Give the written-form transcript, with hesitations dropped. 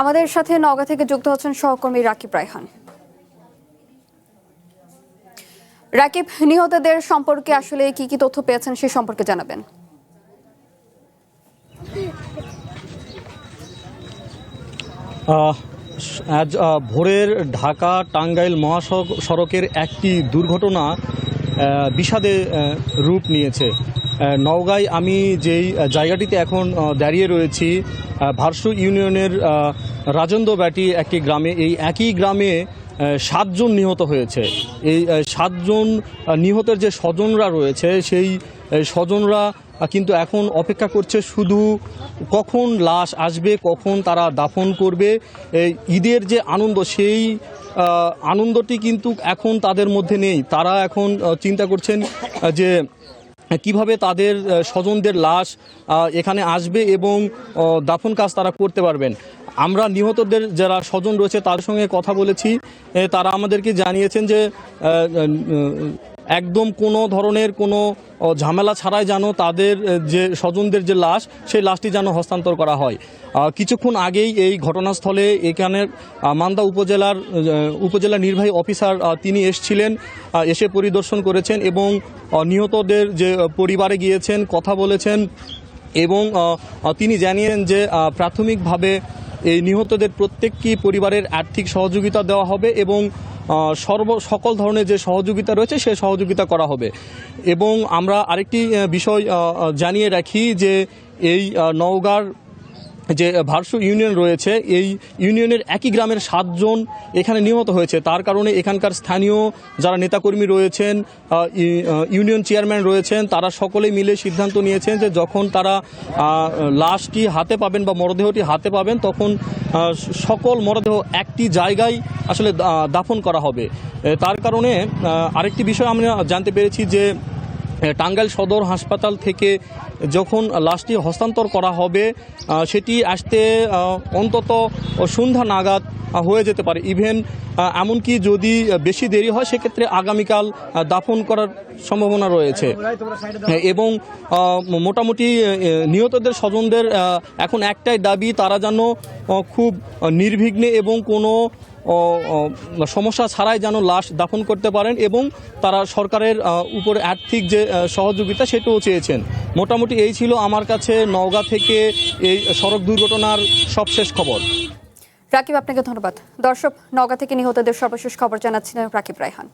আমাদের সাথে নওগাঁ থেকে যুক্ত হচ্ছেন সহকর্মী রাকিব রায়হান। রাকিব, নিহতদের সম্পর্কে আসলে কি কি তথ্য পেয়েছেন সে সম্পর্কে জানাবেন। আজ ভোরের ঢাকা টাঙ্গাইল মহাসড়কের একটি দুর্ঘটনা বিষাদে রূপ নিয়েছে। নওগাঁয় আমি যেই জায়গাটিতে এখন দাঁড়িয়ে রয়েছি, ভারসু ইউনিয়নের রাজেন্দ্রবাটি একটি গ্রামে, এই একই গ্রামে 7 জন নিহত হয়েছে। এই 7 জন নিহতের যে স্বজনরা রয়েছে, সেই স্বজনরা কিন্তু এখন অপেক্ষা করছে শুধু কখন লাশ আসবে, কখন তারা দাফন করবে। এই ঈদের যে আনন্দ, সেই আনন্দটি কিন্তু এখন তাদের মধ্যে নেই। তারা এখন চিন্তা করছেন যে কিভাবে তাদের স্বজনদের লাশ এখানে আসবে এবং দাফন কাজ তারা করতে পারবেন। আমরা নিহতদের যারা স্বজন রয়েছে তার সঙ্গে কথা বলেছি। তারা আমাদেরকে জানিয়েছেন যে একদম কোনো ধরনের কোনো ঝামেলা ছাড়াই যেন তাদের যে স্বজনদের যে লাশ, সেই লাশটি যেন হস্তান্তর করা হয়। কিছুক্ষণ আগেই এই ঘটনাস্থলে এখানের মান্দা উপজেলা নির্বাহী অফিসার তিনি এসেছিলেন, এসে পরিদর্শন করেছেন এবং নিহতদের যে পরিবারে গিয়েছেন, কথা বলেছেন এবং তিনি জানিয়েছেন যে প্রাথমিকভাবে এই নিহতদের প্রত্যেকটি পরিবারের আর্থিক সহযোগিতা দেওয়া হবে এবং সকল ধরনের যে সহযোগিতা রয়েছে সে সহযোগিতা করা হবে। এবং আমরা আরেকটি বিষয় জানিয়ে রাখি যে এই নওগাঁর যে ভারসু ইউনিয়ন রয়েছে, এই ইউনিয়নের একই গ্রামের 7 জন এখানে নিহত হয়েছে। তার কারণে এখানকার স্থানীয় যারা নেতাকর্মী রয়েছেন, ইউনিয়ন চেয়ারম্যান রয়েছেন, তারা সকলেই মিলে সিদ্ধান্ত নিয়েছেন যে যখন তারা লাশটি হাতে পাবেন বা মরদেহটি হাতে পাবেন, তখন সকল মরদেহ একটি জায়গায় আসলে দাফন করা হবে। তার কারণে আরেকটি বিষয় আমরা জানতে পেরেছি যে টাঙ্গাইল সদর হাসপাতাল থেকে যখন লাশটি হস্তান্তর করা হবে, সেটি আসতে অন্তত সন্ধ্যা নাগাদ হয়ে যেতে পারে। ইভেন এমনকি যদি বেশি দেরি হয় সেক্ষেত্রে আগামীকাল দাফন করার সম্ভাবনা রয়েছে। এবং মোটামুটি নিহতদের স্বজনদের এখন একটাই দাবি, তারা যেন খুব নির্বিঘ্নে এবং কোনো সমস্যা ছাড়াই যেন লাশ দাফন করতে পারেন এবং তারা সরকারের উপরে আর্থিক যে সহযোগিতা সেটাও চেয়েছেন। মোটামুটি এই ছিল আমার কাছে নওগাঁ থেকে এই সড়ক দুর্ঘটনার সবশেষ খবর। রাকিব, আপনাকে ধন্যবাদ। দর্শক, নওগাঁ থেকে নিহতদের সর্বশেষ খবর জানাচ্ছিলেন রাকিব রায়হান।